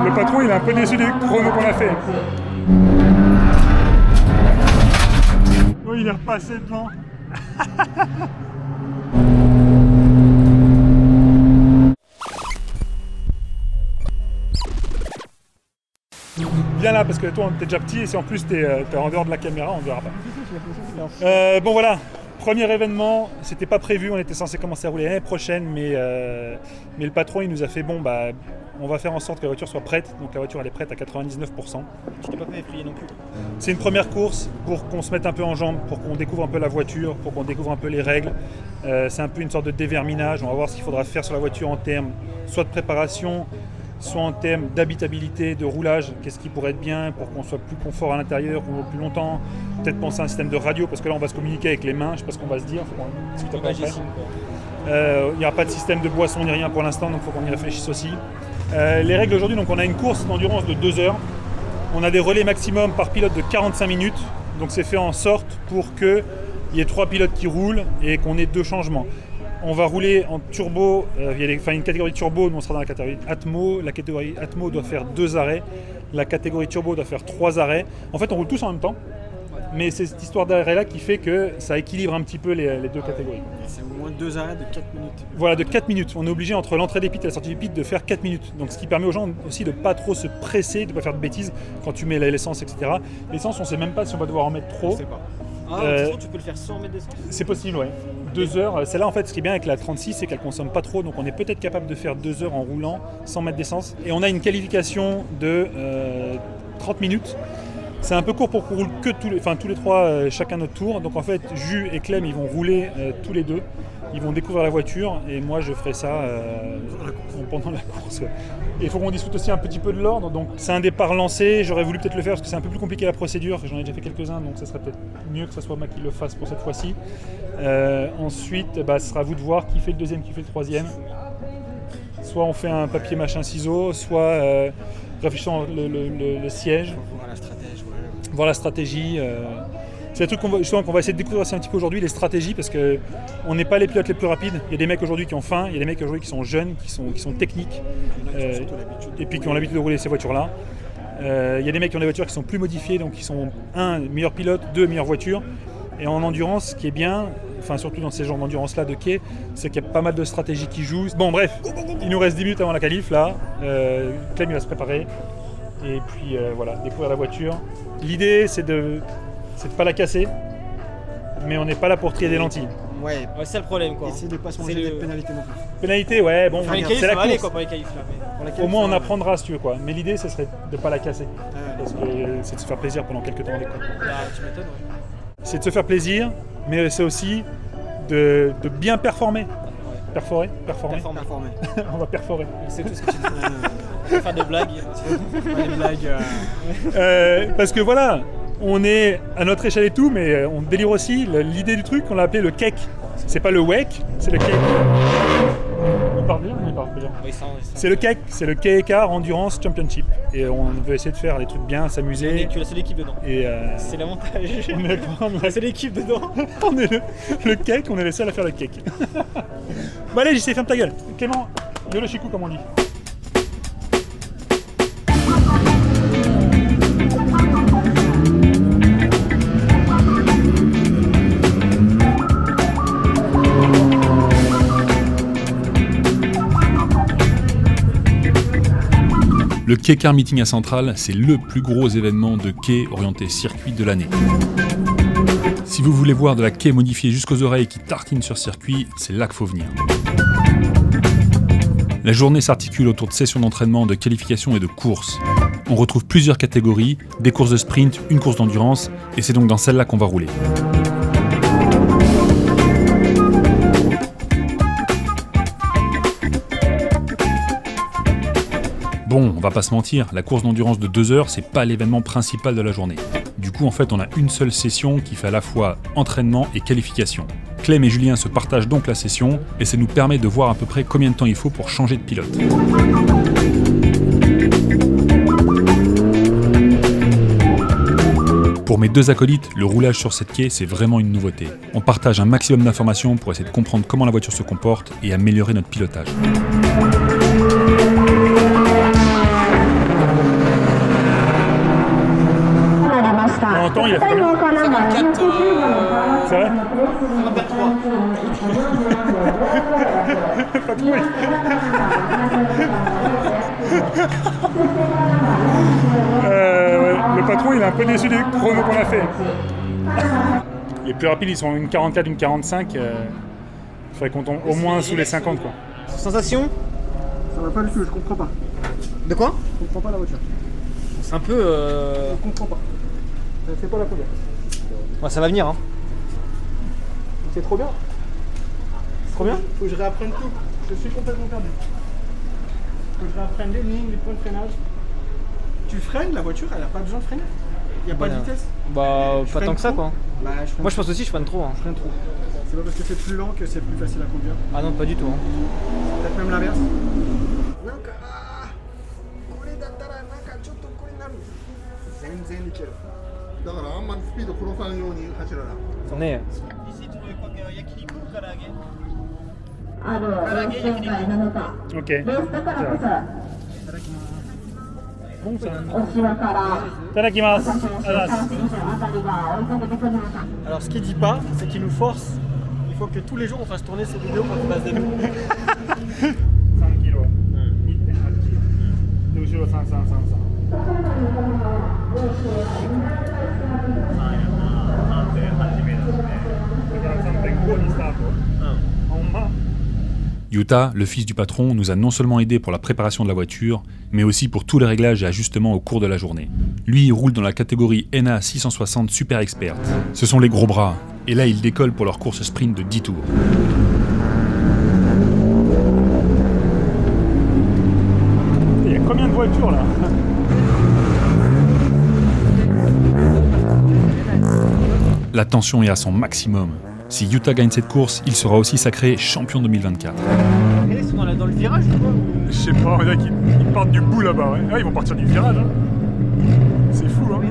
Le patron, il est un peu déçu du chrono qu'on a fait. Oh, il est repassé devant. Viens là parce que toi t'es déjà petit et si en plus t'es en dehors de la caméra, on ne verra pas. Bon voilà, premier événement, c'était pas prévu, on était censé commencer à rouler l'année prochaine, mais le patron il nous a fait bon bah on va faire en sorte que la voiture soit prête, donc la voiture elle est prête à 99%. Tu t'es pas fait effrayer non plus. C'est une première course pour qu'on se mette un peu en jambes, pour qu'on découvre un peu la voiture, pour qu'on découvre un peu les règles. C'est un peu une sorte de déverminage, on va voir ce qu'il faudra faire sur la voiture en termes soit de préparation, soit en termes d'habitabilité, de roulage, qu'est-ce qui pourrait être bien pour qu'on soit plus confort à l'intérieur ou plus longtemps. Peut-être penser à un système de radio, parce que là on va se communiquer avec les mains, je sais pas ce qu'on va se dire. Il n'y aura pas de système de boisson ni rien pour l'instant, donc il faut qu'on y réfléchisse aussi. Les règles aujourd'hui, donc on a une course d'endurance de 2 heures. On a des relais maximum par pilote de 45 minutes, donc c'est fait en sorte pour qu'il y ait 3 pilotes qui roulent et qu'on ait 2 changements. On va rouler en turbo, il y a une catégorie turbo, nous on sera dans la catégorie Atmo. La catégorie Atmo doit faire 2 arrêts, la catégorie turbo doit faire 3 arrêts. En fait on roule tous en même temps, mais c'est cette histoire d'arrêt là qui fait que ça équilibre un petit peu les 2 catégories. C'est au moins 2 arrêts de 4 minutes. Voilà, de 4 minutes. On est obligé entre l'entrée des pits et la sortie des pits de faire 4 minutes. Donc ce qui permet aux gens aussi de ne pas trop se presser, de ne pas faire de bêtises quand tu mets l'essence, etc. L'essence on ne sait même pas si on va devoir en mettre trop. Je sais pas. Ah, de toute façon, tu peux le faire sans mettre d'essence. C'est possible, ouais. 2 heures. Celle-là, en fait, ce qui est bien avec la 36, c'est qu'elle ne consomme pas trop. Donc, on est peut-être capable de faire 2 heures en roulant sans mettre d'essence. Et on a une qualification de 30 minutes. C'est un peu court pour qu'on roule que tous les 3 chacun notre tour. Donc, en fait, Jus et Clem, ils vont rouler tous les 2. Ils vont découvrir la voiture et moi je ferai ça pendant la course. Et il faut qu'on discute aussi un petit peu de l'ordre. Donc c'est un départ lancé, j'aurais voulu peut-être le faire parce que c'est un peu plus compliqué la procédure. J'en ai déjà fait quelques-uns, donc ça serait peut-être mieux que ce soit moi qui le fasse pour cette fois-ci. Ensuite, ce sera à vous de voir qui fait le deuxième, qui fait le troisième. Soit on fait un papier machin ciseaux, soit réfléchissons le siège. Voir la stratégie. C'est un truc qu'on va essayer de découvrir aussi un petit peu aujourd'hui, les stratégies, parce qu'on n'est pas les pilotes les plus rapides. Il y a des mecs aujourd'hui qui ont faim, il y a des mecs aujourd'hui qui sont jeunes, qui sont techniques, et puis qui ont l'habitude de rouler ces voitures-là. Il y a des mecs qui ont des voitures qui sont plus modifiées, donc qui sont 1, meilleurs pilotes, 2, meilleures voitures. Et en endurance, ce qui est bien, enfin surtout dans ces genres d'endurance-là de quai, c'est qu'il y a pas mal de stratégies qui jouent. Bon bref, il nous reste 10 minutes avant la qualif, là. Clem il va se préparer, et puis voilà, découvrir la voiture. L'idée c'est de pas la casser, mais on n'est pas là pour trier des lentilles. Ouais, c'est le problème quoi. Essayer de pas se manger des pénalités non plus. Pénalité, ouais, bon, c'est la course. Quoi, pour les qualifs, là, au moins on apprendra si tu veux quoi. Mais l'idée ce serait de pas la casser. Parce que c'est de se faire plaisir pendant quelques temps avec quoi. Tu m'étonnes, ouais. C'est de se faire plaisir, mais c'est aussi de bien performer. Perforer. On va perforer. C'est tout ce que tu dis. On va faire des blagues. Parce que voilà, on est à notre échelle et tout, mais on délire aussi. L'idée du truc, on l'a appelé le cake. C'est pas le wake, c'est le cake. On parle bien, on parle bien. C'est le cake, c'est le KEKAR Endurance Championship. Et on veut essayer de faire des trucs bien, s'amuser. Tu es la seule équipe dedans. C'est l'avantage. On est la seule équipe dedans. On est le cake, on est les seuls à faire le cake. Bon allez, JC, ferme ta gueule. Clément, yolo chikou comme on dit. Le KEKAR Meeting à Centrale, c'est le plus gros événement de quai orienté circuit de l'année. Si vous voulez voir de la quai modifiée jusqu'aux oreilles qui tartine sur circuit, c'est là qu'il faut venir. La journée s'articule autour de sessions d'entraînement, de qualification et de courses. On retrouve plusieurs catégories, des courses de sprint, une course d'endurance, et c'est donc dans celle-là qu'on va rouler. Bon, on va pas se mentir, la course d'endurance de 2 heures, c'est pas l'événement principal de la journée. Du coup, en fait, on a une seule session qui fait à la fois entraînement et qualification. Clem et Julien se partagent donc la session, et ça nous permet de voir à peu près combien de temps il faut pour changer de pilote. Pour mes 2 acolytes, le roulage sur cette quai, c'est vraiment une nouveauté. On partage un maximum d'informations pour essayer de comprendre comment la voiture se comporte et améliorer notre pilotage. On va faire 3. Patron, le patron il est un peu déçu du chrono qu'on a fait. Les plus rapides ils sont une 44, une 45. Il faudrait qu'on tombe au moins sous les 50 quoi. Sensation? Ça va pas du tout, je comprends pas. De quoi? Je comprends pas la voiture. C'est un peu... Je comprends pas. Ça fait pas la première. Ouais, ça va venir hein. C'est trop bien. Trop bien? Faut que je réapprenne tout. Je suis complètement perdu. Faut que je réapprenne les lignes, les points de freinage. Tu freines, la voiture, elle a pas besoin de freiner. Il y a pas de vitesse. Bah, Je pas tant que ça trop. quoi. Bah, je freine Moi je pense aussi je freine trop. Hein. Je freine trop. C'est pas parce que c'est plus lent que c'est plus facile à conduire. Ah non, pas du tout. Hein. Peut-être même l'inverse. On est... Ok. Bon ça. Tadakimasu. Alors ce qu'il dit pas, c'est qu'il nous force. Il faut que tous les jours on fasse tourner ces vidéos pour qu'il fasse des vues. 3キロ。で後ろ333。Yuta, le fils du patron, nous a non seulement aidé pour la préparation de la voiture, mais aussi pour tous les réglages et ajustements au cours de la journée. Lui, il roule dans la catégorie NA 660 Super Expert. Ce sont les gros bras, et là il décolle pour leur course sprint de 10 tours. Il y a combien de voitures là? La tension est à son maximum. Si Yuta gagne cette course, il sera aussi sacré champion 2024. Et ils sont dans le virage ou quoi? Je sais pas, on dirait qu'ils partent du bout là-bas. Ouais. Ah, ils vont partir du virage. Hein. C'est fou. Hein.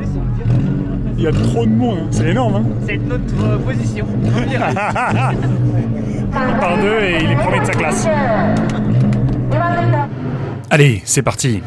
Il y a trop de monde. Hein. C'est énorme. Hein. C'est notre position. Il part deux et il est premier de sa classe. Allez, c'est parti!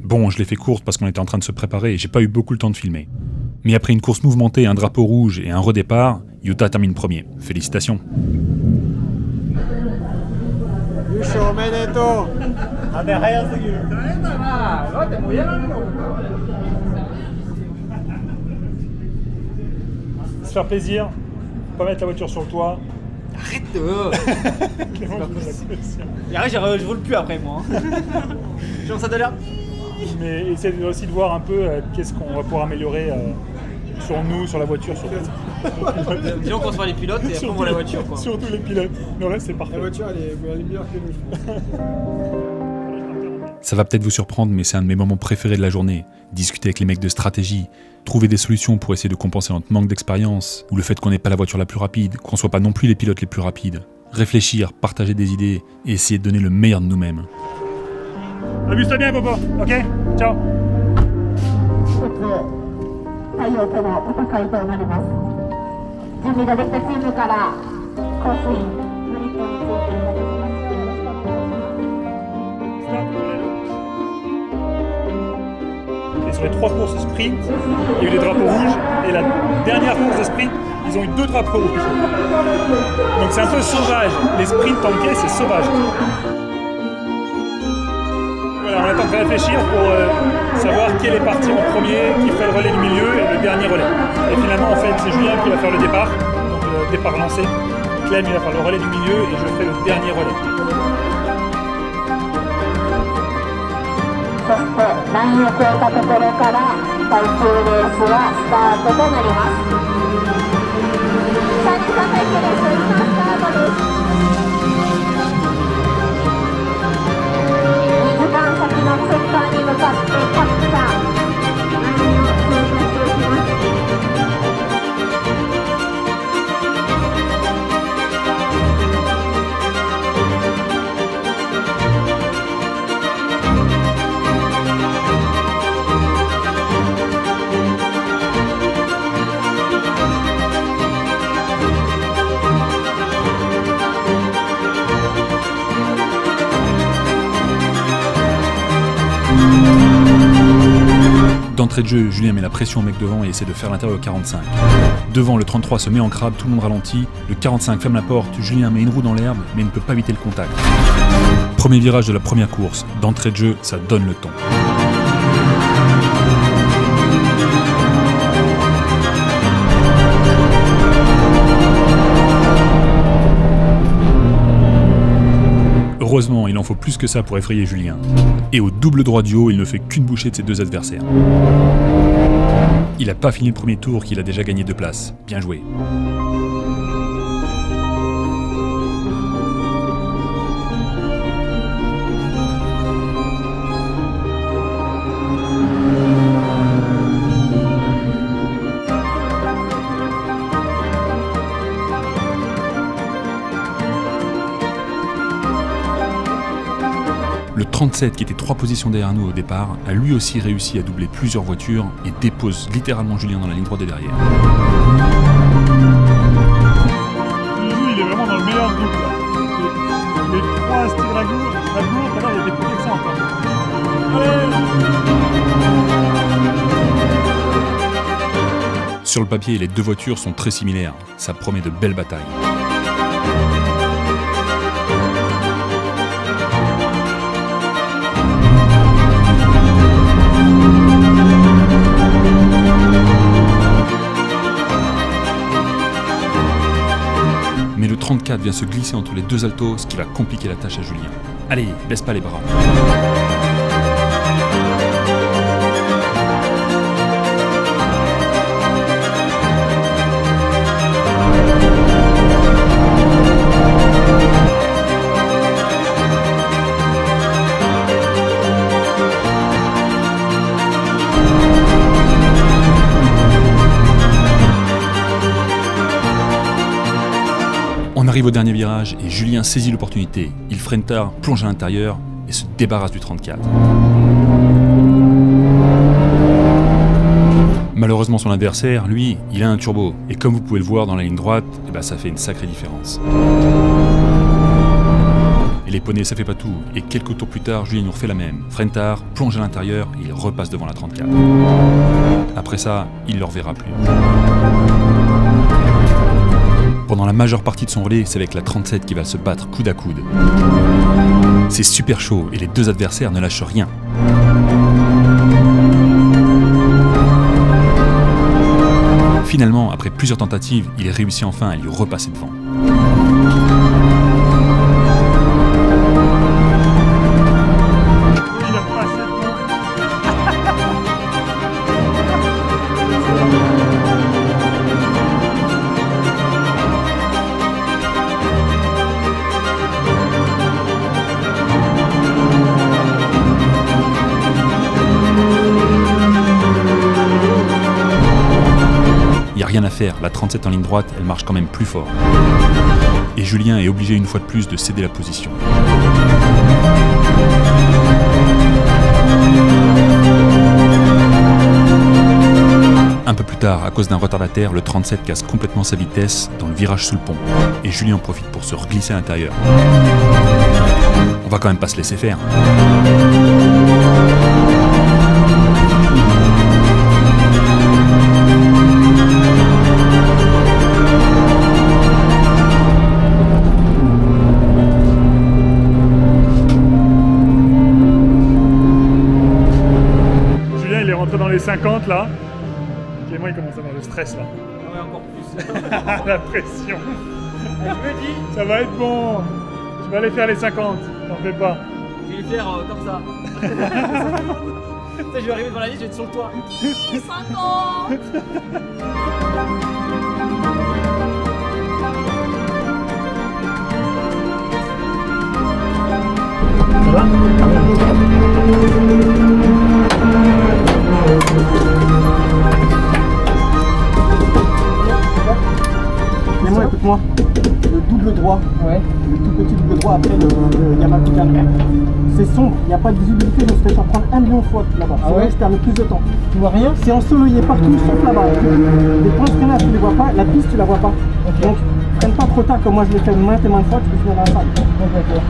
Bon, je l'ai fait courte parce qu'on était en train de se préparer et j'ai pas eu beaucoup le temps de filmer. Mais après une course mouvementée, un drapeau rouge et un redépart, Yuta termine premier. Félicitations. Se faire plaisir, pas mettre la voiture sur le toit. Arrête Et arrête, je roule plus après moi. Genre ça de l'air. Mais essayer aussi de voir un peu qu'est-ce qu'on va pouvoir améliorer sur nous, sur la voiture, sur Disons qu'on se voit les pilotes et après on voit la voiture quoi. Surtout les pilotes. Non là c'est parfait. La voiture elle est meilleure que nous. Ça va peut-être vous surprendre, mais c'est un de mes moments préférés de la journée. Discuter avec les mecs de stratégie, trouver des solutions pour essayer de compenser notre manque d'expérience, ou le fait qu'on n'ait pas la voiture la plus rapide, qu'on soit pas non plus les pilotes les plus rapides. Réfléchir, partager des idées, et essayer de donner le meilleur de nous-mêmes. Amuse-toi bien, Bobo, ok? Ciao! Et sur les 3 courses sprint, il y a eu des drapeaux rouges, et la dernière course de sprint, ils ont eu 2 drapeaux rouges. Donc c'est un peu sauvage. Les sprints en quai, c'est sauvage. Voilà, on est en train de réfléchir pour savoir quel est parti en premier, qui fait le relais du milieu et le dernier relais. Et finalement, en fait, c'est Julien qui va faire le départ, donc le départ lancé. Clem, il va faire le relais du milieu et je ferai le dernier relais. そしてラインを越えたところから最終レースはスタートとなります。3人3回目レース今スタートです。2時間先のセンターに向かって各社ラインを通過していきます。D'entrée de jeu, Julien met la pression au mec devant et essaie de faire l'intérieur au 45. Devant, le 33 se met en crabe, tout le monde ralentit. Le 45 ferme la porte, Julien met une roue dans l'herbe, mais ne peut pas éviter le contact. Premier virage de la première course. D'entrée de jeu, ça donne le ton. Heureusement, il en faut plus que ça pour effrayer Julien. Et au double droit du haut, il ne fait qu'une bouchée de ses deux adversaires. Il n'a pas fini le premier tour qu'il a déjà gagné 2 places. Bien joué. Le 37, qui était 3 positions derrière nous au départ, a lui aussi réussi à doubler plusieurs voitures et dépose littéralement Julien dans la ligne droite de derrière. Il est vraiment dans le meilleur groupe là. Les 3 styles ragours, tout à l'heure il y a des protections encore. Sur le papier, les 2 voitures sont très similaires. Ça promet de belles batailles. Mais le 34 vient se glisser entre les 2 altos, ce qui va compliquer la tâche à Julien. Allez, baisse pas les bras. On arrive au dernier virage et Julien saisit l'opportunité. Il freine tard, plonge à l'intérieur et se débarrasse du 34. Malheureusement, son adversaire, lui, il a un turbo. Et comme vous pouvez le voir dans la ligne droite, ça fait une sacrée différence. Et les poneys, ça fait pas tout. Et quelques tours plus tard, Julien nous refait la même. Freine tard, plonge à l'intérieur et il repasse devant la 34. Après ça, il ne le reverra plus. Pendant la majeure partie de son relais, c'est avec la 37 qui va se battre coude à coude. C'est super chaud et les 2 adversaires ne lâchent rien. Finalement, après plusieurs tentatives, il réussit enfin à lui repasser devant. Rien à faire, la 37 en ligne droite, elle marche quand même plus fort. Et Julien est obligé une fois de plus de céder la position. Un peu plus tard, à cause d'un retardataire, le 37 casse complètement sa vitesse dans le virage sous le pont. Et Julien en profite pour se reglisser à l'intérieur. On va quand même pas se laisser faire. Dans les 50 là, et moi il commence à avoir le stress là. Ouais, encore plus. La pression. Je me dis, ça va être bon. Je vais aller faire les 50, t'en fais pas. Je vais les faire comme ça. Je vais arriver devant la liste, je vais être sur le toit. 50. Ça va ? Mais moi, écoute-moi, le double droit, le tout petit double droit après le Yamaha Tucano, c'est sombre, il n'y a pas de visibilité, je me suis fait prendre 1 million de fois là-bas. Ah ouais, je perds plus de temps. Tu vois rien? C'est ensoleillé partout, sauf là-bas. Les points de freinage, tu les vois pas, la piste, tu la vois pas. Okay. Donc, freine pas trop tard, comme moi je l'ai fait maintes et maintes fois, tu peux finir dans la salle. Okay.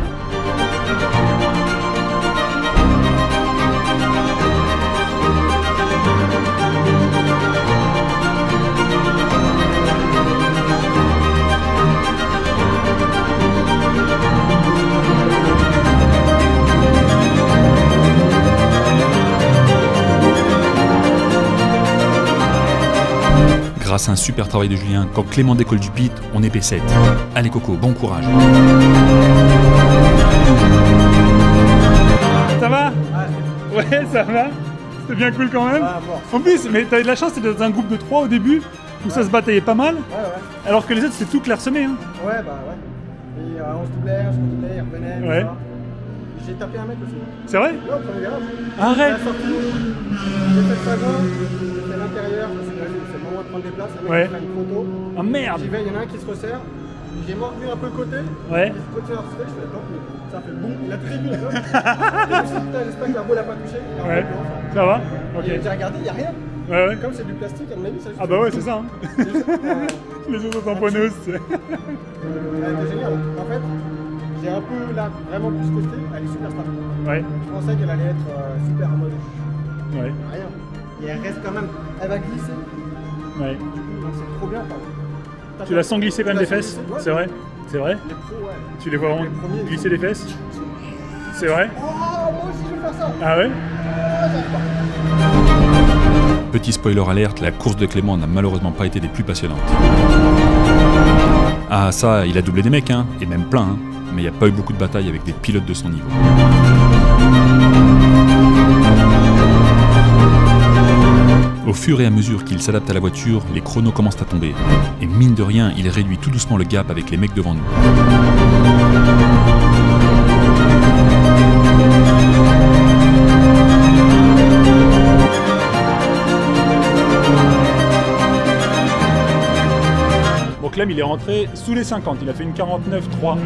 Grâce à un super travail de Julien, quand Clément décolle du pit, on est P7. Allez Coco, bon courage. Ça va? Ouais, ça va. C'était bien cool quand même. En plus, mais t'avais de la chance, t'étais dans un groupe de 3 au début, où ça se bataillait pas mal. Alors que les autres, c'était tout clairsemé. Hein. Ouais, bah ouais. Et on se doublait, il revenait, ouais. tout ça. J'ai tapé un mec aussi. C'est vrai? Ouais, au premier garage. Arrête! J'ai fait le wagon, j'ai fait l'intérieur, c'est le moment de prendre des places, le mec fait une photo. Ah merde! J'y vais, il y en a un qui se resserre, j'ai mordu un peu le côté, ouais. Il se continue à se faire, je fais attends, ça fait boum, il a très vite là. Je me suis dit, putain, j'espère que la boule a pas touché. Ouais, ça va? Ok. J'ai regardé, il n'y a rien. Ouais, ouais. Comme c'est du plastique, à mon avis, ça juste. Ah bah ouais, c'est ça. Hein. Les autres tamponneuses, c'est. C'était génial. En fait, j'ai un peu là vraiment plus testé, elle est super stable. Ouais. Je pensais qu'elle allait être super en mode. Ouais. Rien. Et elle reste quand même. Elle va glisser. Ouais. Du coup, c'est trop bien. Tu la sens glisser quand même des fesses? Ouais. C'est vrai? C'est vrai? Les pros, ouais. Tu les vois vraiment glisser des fesses? C'est vrai? Oh, moi aussi je vais faire ça! Ah ouais? Petit spoiler alerte, la course de Clément n'a malheureusement pas été des plus passionnantes. Ah ça, il a doublé des mecs, hein, et même plein, hein, mais il n'y a pas eu beaucoup de batailles avec des pilotes de son niveau. Au fur et à mesure qu'il s'adapte à la voiture, les chronos commencent à tomber. Et mine de rien, il réduit tout doucement le gap avec les mecs devant nous. Bon, Clem, il est rentré sous les 50, il a fait une 49.3.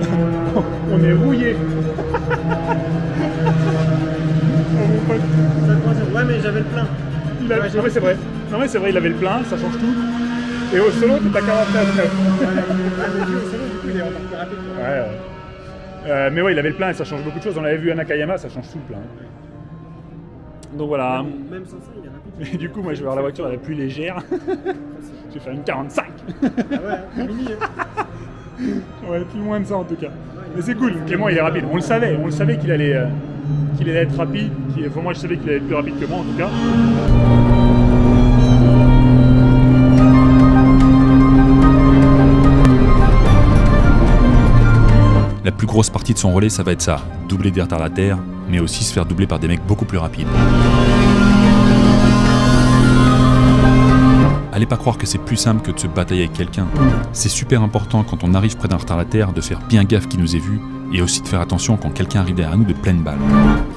On est rouillé. Ouais, mais j'avais le plein. Ouais, c'est vrai. Non, mais c'est vrai, il avait le plein, ça change tout. Et au solo, t'es à 49.9. Ouais. Mais ouais, il avait le plein et ça change beaucoup de choses. On l'avait vu à Nakayama, ça change tout le plein. Donc voilà. Même sans ça, il est rapide. Mais du coup, moi je vais voir la voiture, elle est plus légère. Je vais faire une 45. Ah ouais, mini. Ouais, plus moins de ça en tout cas. Mais c'est cool, Clément il est rapide. On le savait qu'il allait être rapide. Enfin, moi je savais qu'il allait être plus rapide que moi en tout cas. La plus grosse partie de son relais, ça va être ça, doubler des retardataires, mais aussi se faire doubler par des mecs beaucoup plus rapides. Allez pas croire que c'est plus simple que de se batailler avec quelqu'un. C'est super important quand on arrive près d'un retardataire de faire bien gaffe qu'il nous ait vu et aussi de faire attention quand quelqu'un arrive derrière nous de pleine balle.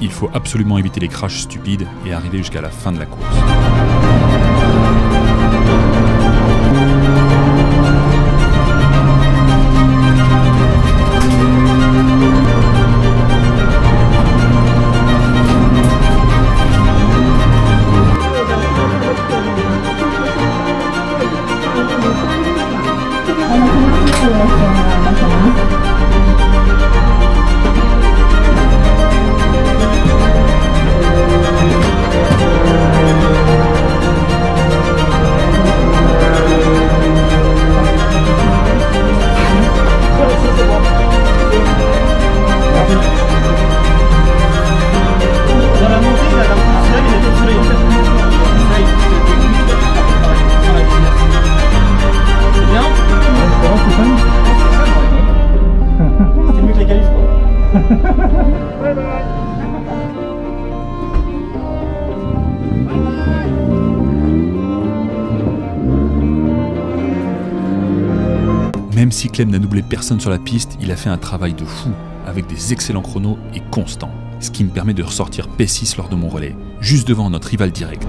Il faut absolument éviter les crashs stupides et arriver jusqu'à la fin de la course. Même si Clem n'a doublé personne sur la piste, il a fait un travail de fou, avec des excellents chronos et constants, ce qui me permet de ressortir P6 lors de mon relais, juste devant notre rival direct.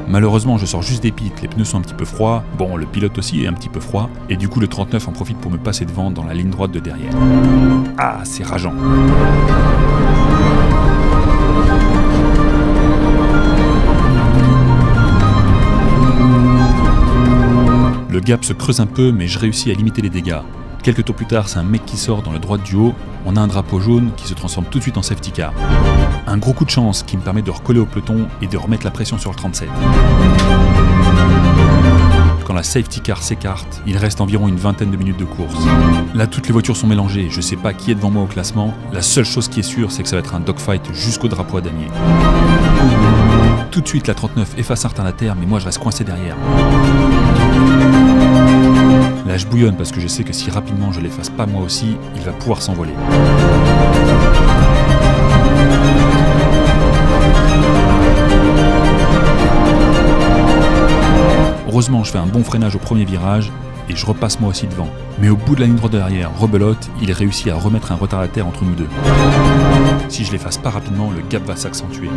Malheureusement, je sors juste des pits, les pneus sont un petit peu froids, bon, le pilote aussi est un petit peu froid, et du coup le 39 en profite pour me passer devant dans la ligne droite de derrière. Ah, c'est rageant. Le gap se creuse un peu, mais je réussis à limiter les dégâts. Quelques tours plus tard, c'est un mec qui sort dans la droite du haut, on a un drapeau jaune qui se transforme tout de suite en safety car. Un gros coup de chance qui me permet de recoller au peloton et de remettre la pression sur le 37. quand la safety car s'écarte, il reste environ une vingtaine de minutes de course. Là, toutes les voitures sont mélangées, je sais pas qui est devant moi au classement. La seule chose qui est sûre, c'est que ça va être un dogfight jusqu'au drapeau à damier. Tout de suite, la 39 efface un retardataire, mais moi je reste coincé derrière. Là, je bouillonne parce que je sais que si rapidement je l'efface pas moi aussi, il va pouvoir s'envoler. Heureusement, je fais un bon freinage au premier virage et je repasse moi aussi devant. Mais au bout de la ligne droite de l'arrière, rebelote, il réussit à remettre un retardataire entre nous deux. Si je l'efface pas rapidement, le gap va s'accentuer.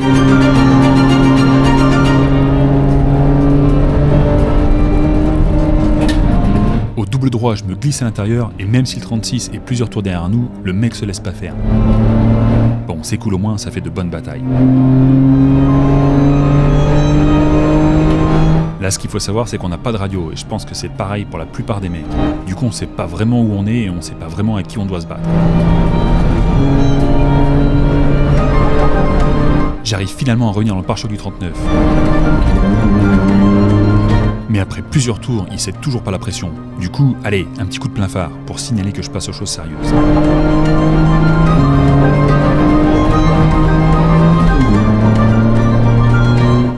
Au double droit, je me glisse à l'intérieur et même si le 36 est plusieurs tours derrière nous, le mec se laisse pas faire. Bon, c'est cool au moins, ça fait de bonnes batailles. Là, ce qu'il faut savoir, c'est qu'on n'a pas de radio, et je pense que c'est pareil pour la plupart des mecs. Du coup, on sait pas vraiment où on est, et on sait pas vraiment avec qui on doit se battre. J'arrive finalement à revenir dans le pare-choc du 39. Mais après plusieurs tours, il cède toujours pas la pression. Du coup, allez, un petit coup de plein phare, pour signaler que je passe aux choses sérieuses.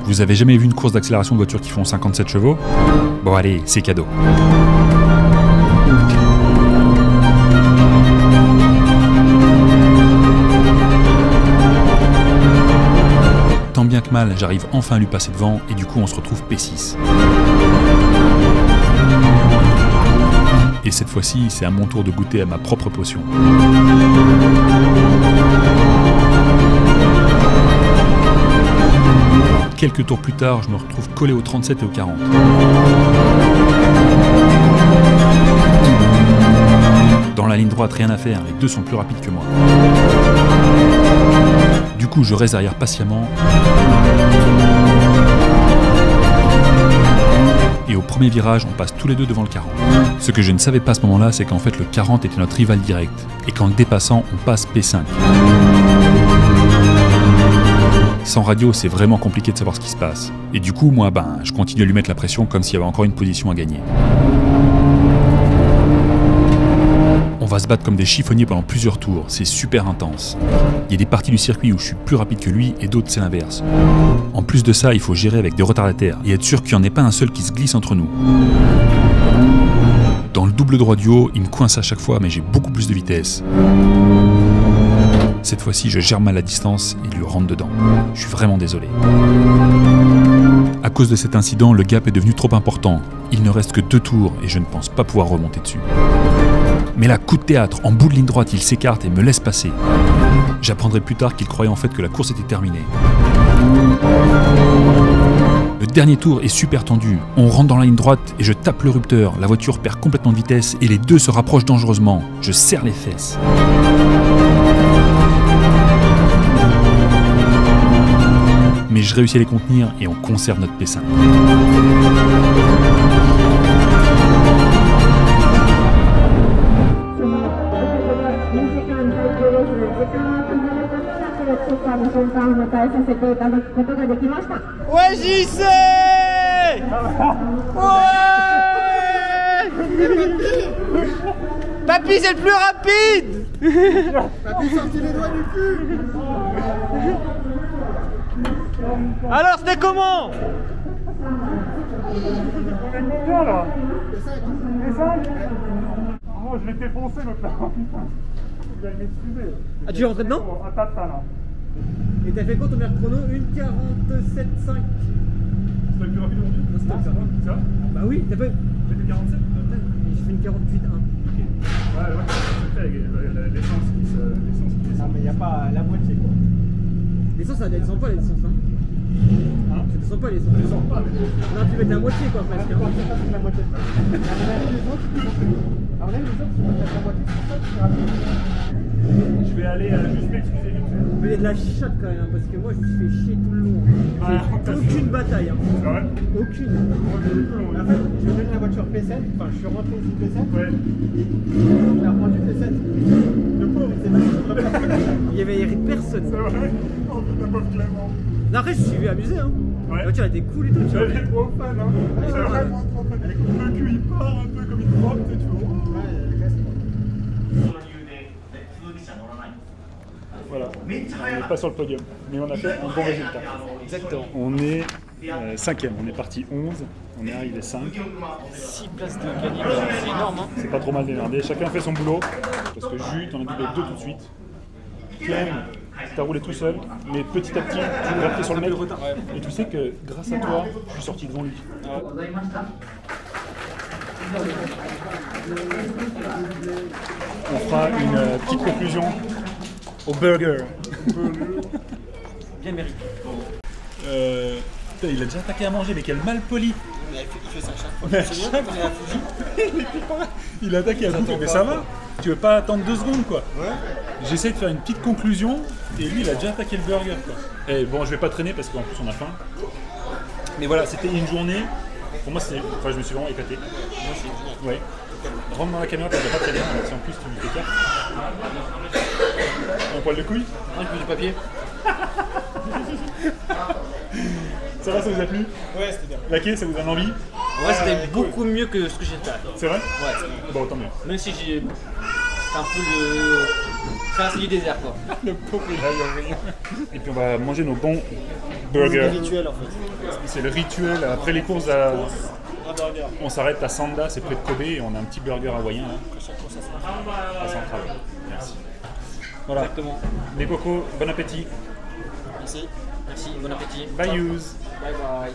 Vous avez jamais vu une course d'accélération de voitures qui font 57 chevaux? Bon allez, c'est cadeau. Tant bien que mal, j'arrive enfin à lui passer devant et du coup on se retrouve P6. Et cette fois-ci, c'est à mon tour de goûter à ma propre potion. Quelques tours plus tard, je me retrouve collé au 37 et au 40. Dans la ligne droite, rien à faire, les deux sont plus rapides que moi. Du coup, je reste derrière patiemment. Et au premier virage, on passe tous les deux devant le 40. Ce que je ne savais pas à ce moment-là, c'est qu'en fait le 40 était notre rival direct, et qu'en le dépassant, on passe P5. Sans radio, c'est vraiment compliqué de savoir ce qui se passe. Et du coup, moi, je continue à lui mettre la pression comme s'il y avait encore une position à gagner. On va se battre comme des chiffonniers pendant plusieurs tours, c'est super intense. Il y a des parties du circuit où je suis plus rapide que lui et d'autres c'est l'inverse. En plus de ça, il faut gérer avec des retardataires et être sûr qu'il n'y en ait pas un seul qui se glisse entre nous. Dans le double droit du haut, il me coince à chaque fois mais j'ai beaucoup plus de vitesse. Cette fois-ci, je gère mal la distance et lui rentre dedans. Je suis vraiment désolé. À cause de cet incident, le gap est devenu trop important. Il ne reste que 2 tours et je ne pense pas pouvoir remonter dessus. Mais là, coup de théâtre, en bout de ligne droite, il s'écarte et me laisse passer. J'apprendrai plus tard qu'il croyait en fait que la course était terminée. Le dernier tour est super tendu. On rentre dans la ligne droite et je tape le rupteur. La voiture perd complètement de vitesse et les deux se rapprochent dangereusement. Je serre les fesses. Mais je réussis à les contenir et on conserve notre P5. Ouais, j'y sais. Ouais. Papy, c'est le plus rapide. Papy, sorti les doigts du cul. Alors, c'était comment? On gagne combien là? Les 5. Moi je l'ai défoncé l'autre là. Il va m'excuser. Ah, tu es rentré dedans? Un tas de tas là. Et t'as fait quoi ton meilleur chrono? 1,47,5. C'était le plus rapide aujourd'hui? Non, c'était ça. C'est vrai? Bah oui, t'as fait. J'ai fait 47? J'ai fait une 48,1. Ok. Ouais, c'est fait avec l'essence qui descend. Non, mais il n'y a pas la moitié quoi. L'essence, ça descend pas l'essence, hein? Ça descend pas l'essence. Ça descend pas, mais Non, tu mets de la moitié quoi presque. La moitié. À mon avis, les autres, c'est la moitié, c'est pour ça que c'est rapide. Je vais aller juste m'excuser vite fait. Mais il y a de la chatte quand même, hein, parce que moi je me suis fait chier tout le long. J'ai aucune bataille. Hein. C'est vrai? Aucune. En fait, je vais donner la voiture P7, enfin je suis rentré ici P7, Ouais. il a rendu P7. Le pauvre, il s'est battu sur la place. Il y avait personne. C'est vrai? Oh putain, pauvre Clément. Non, après je suis vu amuser. Hein. Ouais. La voiture elle était cool et tout, tu vois. Elle est trop fan, hein. C'est vraiment trop fan. Le cul il part un peu comme une drogue, tu sais, tu vois. Voilà, on n'est pas sur le podium, mais on a fait un bon résultat. Exactement. On est 5ème, on est parti 11, on est arrivé 5. 6 places de gagné, c'est énorme. Hein. C'est pas trop mal démerdé, chacun fait son boulot. Parce que Jus, t'en as doublé 2 tout de suite. Clem, t'as roulé tout seul, mais petit à petit, tu l'as pris sur le mec. Et tu sais que grâce à toi, je suis sorti devant lui. On fera une petite conclusion au burger. Bien mérité. Putain, il a déjà attaqué à manger, mais quel mal poli. Il fait ça chaque fois. Il a attaqué à bouffer, mais ça va. Tu veux pas attendre 2 secondes quoi. Ouais. J'essaie de faire une petite conclusion et lui il a déjà attaqué le burger quoi. Et bon, je vais pas traîner parce qu'en plus on a faim. Mais voilà, c'était une journée. Pour moi, je me suis vraiment éclaté. Moi, je suis génial. Ouais. Rentre dans la caméra, parce que pas très bien. Si en plus tu t'écartes. Un poil de couille. Moi je veux du papier. Ça va, ça vous a plu? Ouais, c'était bien. Laqué, ça vous donne envie? Ouais, c'était beaucoup mieux que ce que j'ai fait. C'est vrai? Ouais. Bon, tant mieux. Même si j'ai. C'était un peu le. Traversée du désert quoi. Le pauvre, il a rien. Et puis on va manger nos bons C'est burgers. le rituel en fait. C'est le rituel. Après les courses, Un burger. on s'arrête à Sanda, c'est près de Kobe, et on a un petit burger hawaïen là, à Central. Merci. Voilà. Exactement. Les cocos, bon appétit. Merci. Merci, bon appétit. Bye use. Bye bye.